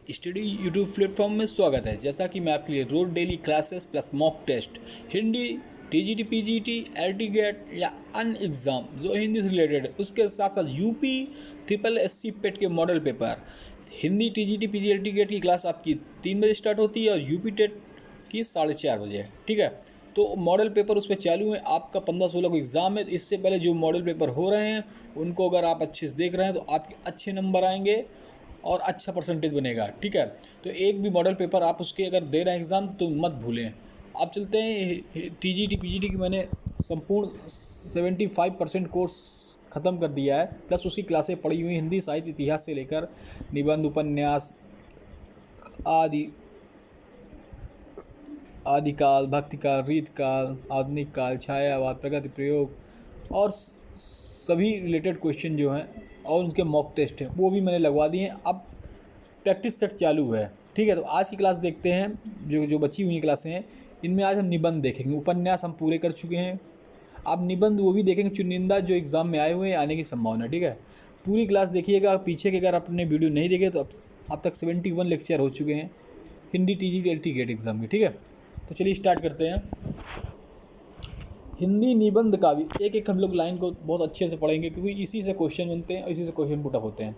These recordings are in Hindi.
स्टडी यूट्यूब प्लेटफॉर्म में स्वागत है। जैसा कि मैं आपके लिए रोज daily classes plus mock test Hindi TGT PGT LT GATE या अन्य एग्ज़ाम जो हिंदी से रिलेटेड है, उसके साथ साथ यूपी ट्रिपल एससी पेट के model paper Hindi TGT PG LT grade की क्लास आपकी 3 बजे स्टार्ट होती है और यूपी टेट की 4:30 बजे। ठीक है, तो मॉडल पेपर उस पर चालू है। आपका 15-16 को एग्ज़ाम है, तो इससे पहले जो मॉडल पेपर हो रहे हैं उनको अगर आप अच्छे से देख रहे हैं तो आपके अच्छे नंबर आएंगे और अच्छा परसेंटेज बनेगा। ठीक है, तो एक भी मॉडल पेपर आप उसके अगर दे रहे हैं एग्ज़ाम तो मत भूलें। आप चलते हैं टीजीटी पीजीटी की मैंने संपूर्ण 75% कोर्स ख़त्म कर दिया है, प्लस उसकी क्लासें पढ़ी हुई हिंदी साहित्य इतिहास से लेकर निबंध उपन्यास आदि आदिकाल भक्तिकाल रीतकाल आधुनिक काल छायावाद प्रगति प्रयोग और सभी रिलेटेड क्वेश्चन जो हैं और उनके मॉक टेस्ट हैं वो भी मैंने लगवा दिए हैं। अब प्रैक्टिस सेट चालू है। ठीक है, तो आज की क्लास देखते हैं। जो बची हुई क्लासें हैं इनमें आज हम निबंध देखेंगे। उपन्यास हम पूरे कर चुके हैं। अब निबंध वो भी देखेंगे चुनिंदा जो एग्ज़ाम में आए हुए हैं, आने की संभावना। ठीक है, पूरी क्लास देखिएगा। पीछे के अगर आपने वीडियो नहीं देखे तो अब तक 71 लेक्चर हो चुके हैं Hindi TG LT grade exam के। ठीक है, तो चलिए स्टार्ट करते हैं। हिंदी निबंध का भी एक एक हम लोग लाइन को बहुत अच्छे से पढ़ेंगे क्योंकि इसी से क्वेश्चन बनते हैं, इसी से क्वेश्चन पुटअप होते हैं।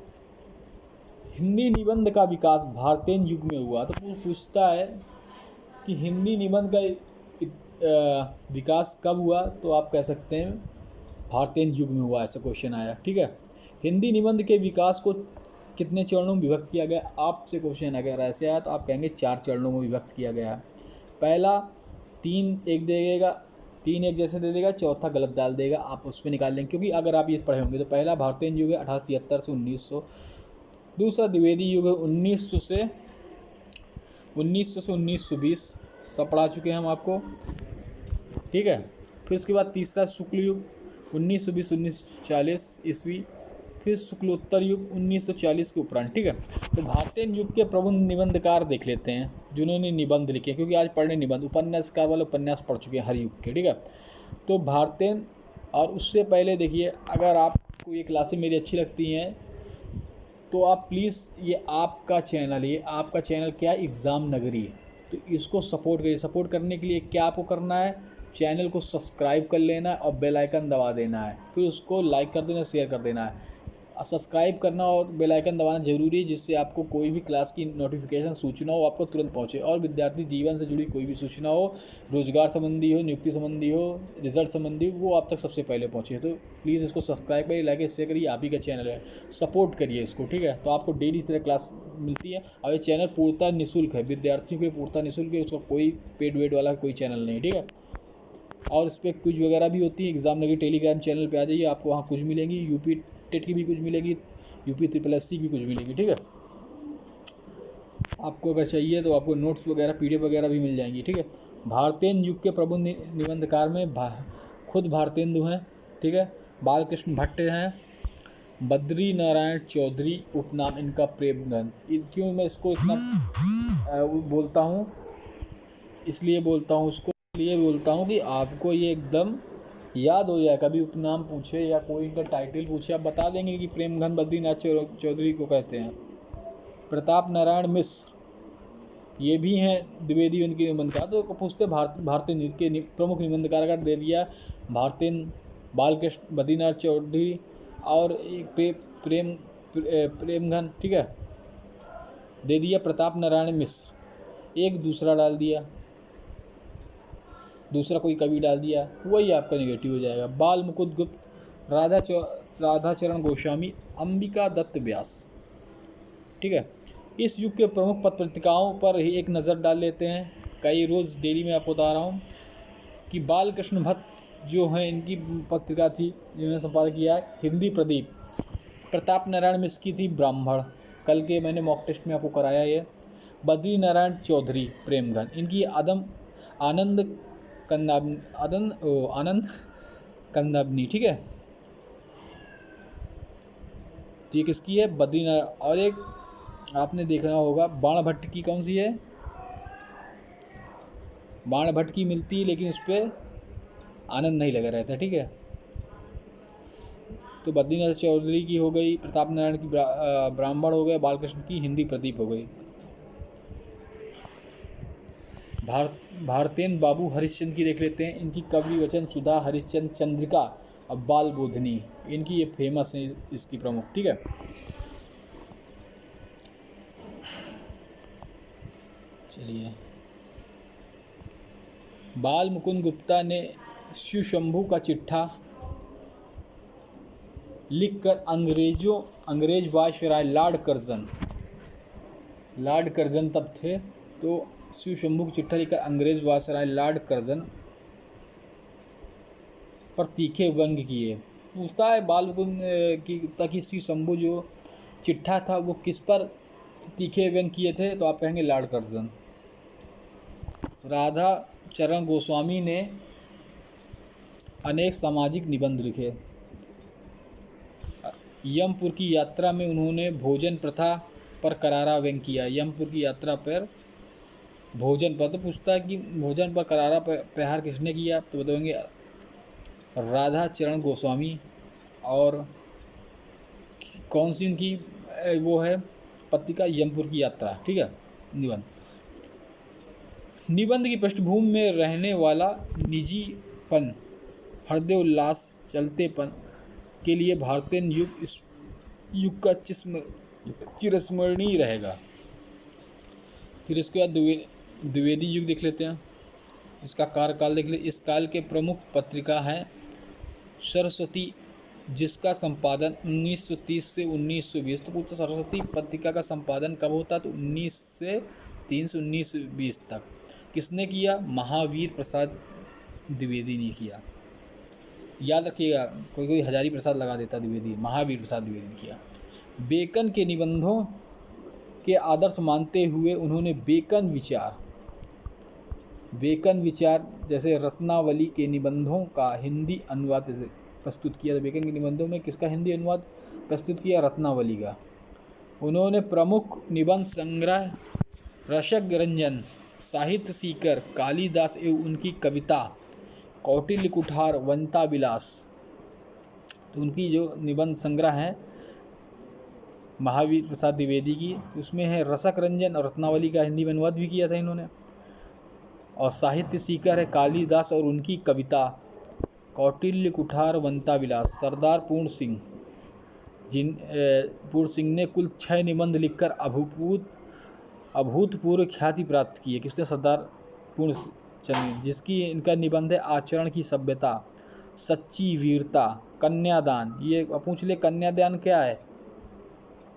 हिंदी निबंध का विकास भारतीय युग में हुआ। तो पूछता है कि हिंदी निबंध का विकास कब हुआ, तो आप कह सकते हैं भारतीय युग में हुआ, ऐसा क्वेश्चन आया। ठीक है, हिंदी निबंध के विकास को कितने चरणों में विभक्त किया गया, आपसे क्वेश्चन अगर ऐसे आया तो आप कहेंगे 4 चरणों में विभक्त किया गया। पहला 3 एक देगा, 3 एक जैसे दे देगा, चौथा गलत डाल देगा, आप उस पर निकाल लेंगे क्योंकि अगर आप ये पढ़े होंगे। तो पहला भारतीय युग है 1873 से 1900। दूसरा द्विवेदी युग है 1900 से 1920, सब पढ़ा चुके हैं हम आपको। ठीक है, फिर उसके बाद तीसरा शुक्ल युग 1920-1940 ईस्वी, फिर शुक्लोत्तर युग 1940 के उपरांत। ठीक है, तो भारतीय युग के प्रमुख निबंधकार देख लेते हैं जिन्होंने निबंध लिखे, क्योंकि आज पढ़ने निबंध उपन्यासकार वाले उपन्यास पढ़ चुके हैं हर युग के। ठीक है, तो भारतीय और उससे पहले देखिए, अगर आपको ये क्लासें मेरी अच्छी लगती हैं तो आप प्लीज़, ये आपका चैनल क्या है, एग्ज़ाम नगरी, तो इसको सपोर्ट करिए। सपोर्ट करने के लिए क्या आपको करना है, चैनल को सब्सक्राइब कर लेना है और बेल आइकन दबा देना है, फिर उसको लाइक कर देना, शेयर कर देना है। सब्सक्राइब करना और बेल आइकन दबाना जरूरी है, जिससे आपको कोई भी क्लास की नोटिफिकेशन सूचना हो आपको तुरंत पहुंचे, और विद्यार्थी जीवन से जुड़ी कोई भी सूचना हो, रोजगार संबंधी हो, नियुक्ति संबंधी हो, रिजल्ट संबंधी हो, वो आप तक सबसे पहले पहुंचे। तो प्लीज़ इसको सब्सक्राइब करिए, लाइक शेयर करिए, आप ही का चैनल है, सपोर्ट करिए इसको। ठीक है, तो आपको डेली इस तरह क्लास मिलती है और ये चैनल पूर्णतः निःशुल्क है, विद्यार्थियों के लिए पूर्णतः निःशुल्क है, उसका कोई पेड वेड वाला कोई चैनल नहीं। ठीक है, और इस पर क्विज वगैरह भी होती है। एग्ज़ाम नगरी टेलीग्राम चैनल पे आ जाइए, आपको वहाँ कुछ मिलेंगी, यूपी टेट की भी कुछ मिलेगी, यूपी ट्रिपल एससी की कुछ मिलेगी। ठीक है, आपको अगर चाहिए तो आपको नोट्स वगैरह पीडीएफ वगैरह भी मिल जाएंगी। ठीक है, भारतीय युग के प्रमुख निबंधकार में खुद भारतेंदु हैं। ठीक है, बालकृष्ण भट्ट हैं, बद्री नारायण चौधरी उपनाम इनका प्रेमगंज। क्यों मैं इसको इतना बोलता हूँ, इसलिए बोलता हूँ कि आपको ये एकदम याद हो जाए। कभी उपनाम पूछे या कोई इनका टाइटल पूछे, आप बता देंगे कि प्रेमगंज बद्रीनाथ चौधरी को कहते हैं। प्रताप नारायण मिश्र ये भी हैं द्विवेदी उनके निबंधकार। तो पूछते भारतीय युग के प्रमुख निबंधकार अगर दे दिया भारतीय बालकृष्ण बद्रीनाथ चौधरी और प्रेमगंज। ठीक है, दे दिया प्रताप नारायण मिश्र, एक दूसरा डाल दिया, दूसरा कोई कवि डाल दिया, वही आपका नेगेटिव हो जाएगा। बाल मुकुंद गुप्त, राधाचरण गोस्वामी, अंबिका दत्त व्यास। ठीक है, इस युग के प्रमुख पत्रिकाओं पर ही एक नज़र डाल लेते हैं। कई रोज़ डेली में आपको बता रहा हूँ कि बालकृष्ण भट्ट जो हैं, इनकी पत्रिका थी जिन्होंने संपादन किया है हिंदी प्रदीप। प्रताप नारायण मिश्र की थी ब्राह्मण, कल के मैंने मॉक टेस्ट में आपको कराया ये। बद्री नारायण चौधरी प्रेमगंज, इनकी आनंद कंदाबनी। ठीक है, ये किसकी है, बद्रीनारायण। और एक आपने देखना होगा बाण भट्ट की, कौन सी है, बाण भट्ट की मिलती है लेकिन उस पर आनंद नहीं लगा रहता। ठीक है, तो बद्रीनाथ चौधरी की हो गई, प्रताप नारायण की ब्राह्मण हो गए, बालकृष्ण की हिंदी प्रदीप हो गई। भारतेंद्र बाबू हरिश्चंद्र की देख लेते हैं। इनकी कवि वचन सुधा, हरिश्चंद्र, चंद्रिका और बाल बोधनी, इनकी ये फेमस है इसकी प्रमुख। ठीक है, चलिए। बाल मुकुंद गुप्ता ने शिव शंभू का चिट्ठा लिखकर अंग्रेज वायसराय लॉर्ड कर्जन तब थे, तो शिव शंभू की चिट्ठा लिखकर अंग्रेज वायसराय लॉर्ड कर्जन पर तीखे व्यंग किए। पूछता है बाल मुकुंद की गुप्ता की शिव शंभू जो चिट्ठा था वो किस पर तीखे व्यंग किए थे, तो आप कहेंगे लॉर्ड कर्जन। राधा चरण गोस्वामी ने अनेक सामाजिक निबंध लिखे। यमपुर की यात्रा में उन्होंने भोजन प्रथा पर करारा व्यंग किया। यमपुर की यात्रा पर भोजन पर, तो पूछता है कि भोजन पर करारा प्रहार किसने किया, तो बताएंगे राधा चरण गोस्वामी। और कौन सी उनकी वो है पत्रिका, यमपुर की यात्रा। ठीक है, निबंध की पृष्ठभूमि में रहने वाला निजीपन, हृदय उल्लास, चलतेपन के लिए भारतीय युग का चिरस्मरणीय रहेगा। फिर इसके बाद द्विवेदी युग देख लेते हैं, इसका कार्यकाल देख लेते। इस काल के प्रमुख पत्रिका है सरस्वती, जिसका संपादन 1930 से 1920। तो पूछता सरस्वती पत्रिका का संपादन कब होता, तो 1903 से 1920 तक। किसने किया, महावीर प्रसाद द्विवेदी ने किया। याद रखिएगा, कोई हजारी प्रसाद लगा देता द्विवेदी, महावीर प्रसाद द्विवेदी ने किया। बेकन के निबंधों के आदर्श मानते हुए उन्होंने बेकन विचार जैसे रत्नावली के निबंधों का हिंदी अनुवाद प्रस्तुत किया। बेकन के निबंधों में किसका हिंदी अनुवाद प्रस्तुत किया, रत्नावली का। उन्होंने प्रमुख निबंध संग्रह रसक रंजन, साहित्य सीकर, कालिदास एवं उनकी कविता, कौटिल्य कुठार, वनिता विलास, तो उनकी जो निबंध संग्रह है महावीर प्रसाद द्विवेदी की, उसमें है रसक रंजन और रत्नावली का हिंदी में अनुवाद भी किया था इन्होंने। और साहित्य सीकर है कालिदास और उनकी कविता, कौटिल्य कुठार, वनिता विलास। सरदार पूर्ण सिंह ने कुल 6 निबंध लिखकर अभूतपूर्व ख्याति प्राप्त की है। किसने, सरदार पूर्ण सिंह, जिसकी इनका निबंध है आचरण की सभ्यता, सच्ची वीरता, कन्यादान। ये पूछ ले कन्यादान क्या है,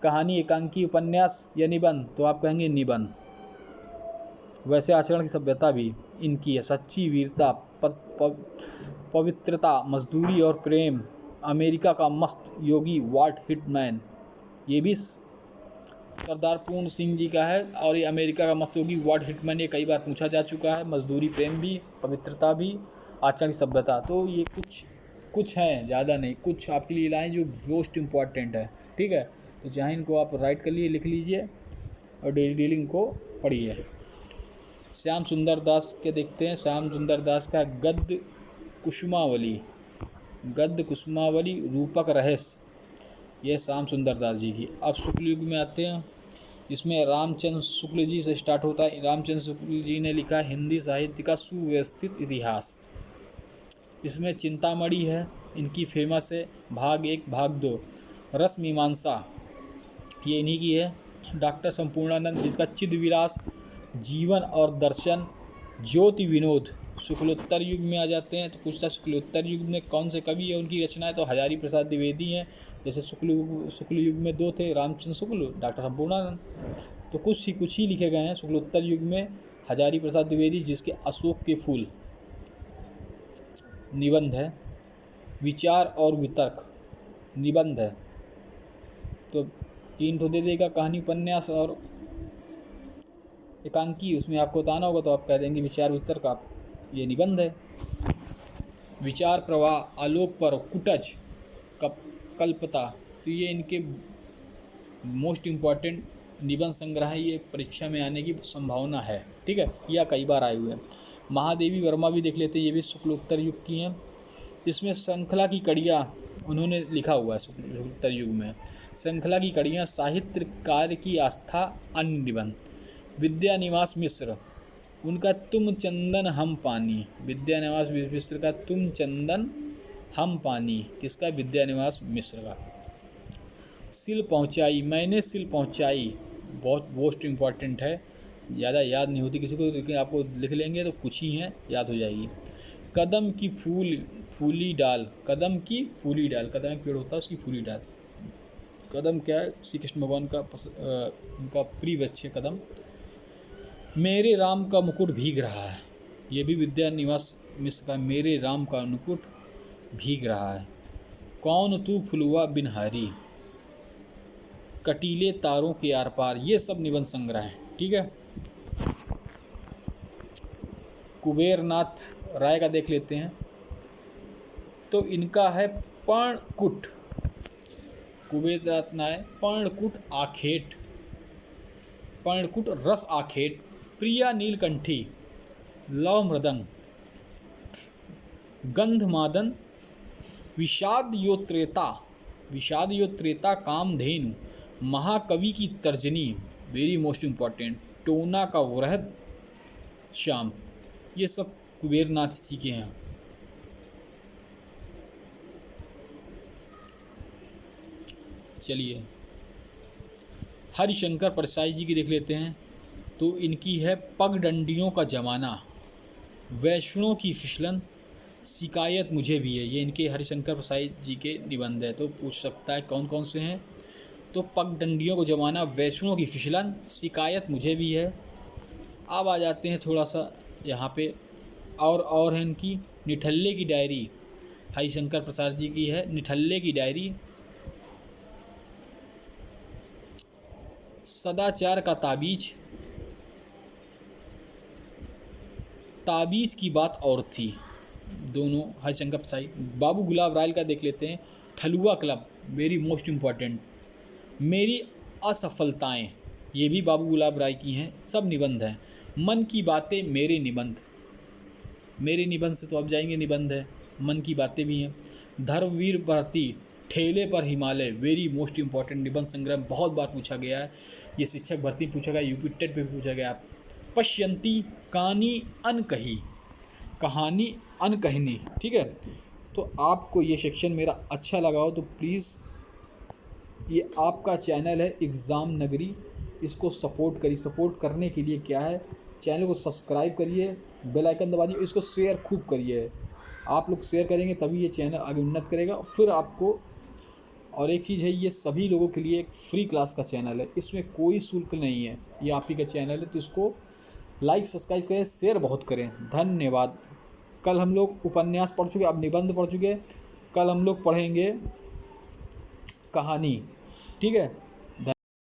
कहानी, एकांकी, उपन्यास या निबंध, तो आप कहेंगे निबंध। वैसे आचरण की सभ्यता भी इनकी है। सच्ची वीरता, पवित्रता, मजदूरी और प्रेम, अमेरिका का मस्त योगी वाल्ट हिटमैन, ये भी सरदार पूर्ण सिंह जी का है। और ये अमेरिका का मस्त योगी वाल्ट हिटमैन, ये कई बार पूछा जा चुका है। मजदूरी, प्रेम भी, पवित्रता भी, आचरण की सभ्यता। तो ये कुछ हैं, ज़्यादा नहीं, कुछ आपके लिए लाएँ जो मोस्ट इम्पॉर्टेंट है। ठीक है, तो चाहे इनको आप राइट कर लिए, लिख लीजिए और डेली डीलिंग को पढ़िए। श्याम सुंदर दास के देखते हैं। श्याम सुंदर दास का गद्य कुसुमावली, रूपक रहस्य, यह श्याम सुंदर दास जी की। अब शुक्ल युग में आते हैं, इसमें रामचंद्र शुक्ल जी से स्टार्ट होता है। रामचंद्र शुक्ल जी ने लिखा हिंदी साहित्य का सुव्यवस्थित इतिहास। इसमें चिंतामणि है, इनकी फेमस है, भाग 1, भाग 2। रस मीमांसा, ये इन्हीं की है। डॉक्टर संपूर्णानंद, जिसका चिदविलास, जीवन और दर्शन, ज्योति विनोद, शुक्लोत्तर युग में आ जाते हैं। तो पूछता शुक्लोत्तर युग में कौन से कवि है, उनकी रचनाएं, तो हजारी प्रसाद द्विवेदी हैं। जैसे शुक्ल युग में 2 थे, रामचंद्र शुक्ल, डॉक्टर संपूर्णानंद। तो कुछ ही लिखे गए हैं। शुक्लोत्तर युग में हजारी प्रसाद द्विवेदी, जिसके अशोक के फूल निबंध है। विचार और वितर्क निबंध है, तो 3 तो दे देगा, कहानी, उपन्यास और एकांकी। उसमें आपको बताना होगा, तो आप कह देंगे विचार वितर्क, आप ये निबंध है। विचार प्रवाह, आलोक पर, कुटज, कल्पता, तो ये इनके मोस्ट इम्पॉर्टेंट निबंध संग्रह है। ये परीक्षा में आने की संभावना है। ठीक है, या कई बार आए हुए हैं। महादेवी वर्मा भी देख लेते हैं, ये भी शुक्लोत्तर युग की हैं। इसमें श्रृंखला की कड़ियाँ उन्होंने लिखा हुआ है। शुक्लोत्तर युग में श्रृंखला की कड़ियाँ, साहित्य कार्य की आस्था, अन्य निबंध। विद्या निवास मिश्र, उनका तुम चंदन हम पानी, विद्यानिवास मिश्र का तुम चंदन हम पानी, किसका? विद्यानिवास मिश्र का। सिल पहुँचाई, मैंने सिल पहुँचाई, बहुत मोस्ट इम्पॉर्टेंट है, ज़्यादा याद नहीं होती किसी को, लेकिन आपको लिख लेंगे तो कुछ ही हैं, याद हो जाएगी। कदम की फूली डाल, कदम की फूली डाल, कदम एक पेड़ होता है उसकी फूली डाल। कदम क्या है? श्री कृष्ण भगवान का उनका प्रिय वृक्ष है कदम। मेरे राम का मुकुट भीग रहा है, ये भी विद्यानिवास मिश्र का, मेरे राम का मुकुट भीग रहा है। कौन तू फुलवा बिन हारी, कटीले तारों के आर पार, ये सब निबंध संग्रह है, ठीक है। कुबेरनाथ राय का देख लेते हैं, तो इनका है पर्णकुट, कुबेरनाथ राय, पर्णकुट आखेट, पर्णकुट रस आखेट, प्रिया नीलकंठी, लव मृदंग, गंधमादन, विषाद योत्रेता कामधेनु, महाकवि की तर्जनी, वेरी मोस्ट इम्पॉर्टेंट, टोना का वृहद श्याम, ये सब कुबेरनाथ जी के हैं। चलिए हरिशंकर परसाई जी की देख लेते हैं, तो इनकी है पगडंडियों का जमाना, वैष्णों की फिसलन, शिकायत मुझे भी है, ये इनके हरिशंकर परसाई जी के निबंध है। तो पूछ सकता है कौन कौन से हैं, तो पगडंडियों को जमाना, वैष्णों की फिसलन, शिकायत मुझे भी है। अब आ जाते हैं थोड़ा सा यहाँ पे, और है इनकी निठल्ले की डायरी, हरिशंकर प्रसाद जी की है निठल्ले की डायरी, सदाचार का ताबीज की बात और थी, दोनों हरिशंकर प्रसाद। बाबू गुलाब राय का देख लेते हैं, ठलुआ क्लब, वेरी मोस्ट इम्पॉर्टेंट, मेरी असफलताएं, ये भी बाबू गुलाब राय की हैं, सब निबंध हैं। मन की बातें, मेरे निबंध से तो अब जाएंगे निबंध है, मन की बातें भी हैं। धर्मवीर भर्ती, ठेले पर हिमालय, वेरी मोस्ट इम्पॉर्टेंट निबंध संग्रह, बहुत बार पूछा गया है, ये शिक्षक भर्ती पूछा गया, यूपी टेट पे पूछा गया। पश्यंती, कहानी अनकहनी, ठीक है। तो आपको ये सेक्शन मेरा अच्छा लगा हो तो प्लीज़, ये आपका चैनल है एग्ज़ाम नगरी, इसको सपोर्ट करिए। सपोर्ट करने के लिए क्या है, चैनल को सब्सक्राइब करिए, बेल आइकन दबा दीजिए, इसको शेयर खूब करिए। आप लोग शेयर करेंगे तभी ये चैनल आगे उन्नत करेगा। फिर आपको, और एक चीज़ है, ये सभी लोगों के लिए एक फ्री क्लास का चैनल है, इसमें कोई शुल्क नहीं है, ये आप ही का चैनल है, तो इसको लाइक सब्सक्राइब करें, शेयर बहुत करें। धन्यवाद। कल हम लोग उपन्यास पढ़ चुके, अब निबंध पढ़ चुके, कल हम लोग पढ़ेंगे कहानी, ठीक है।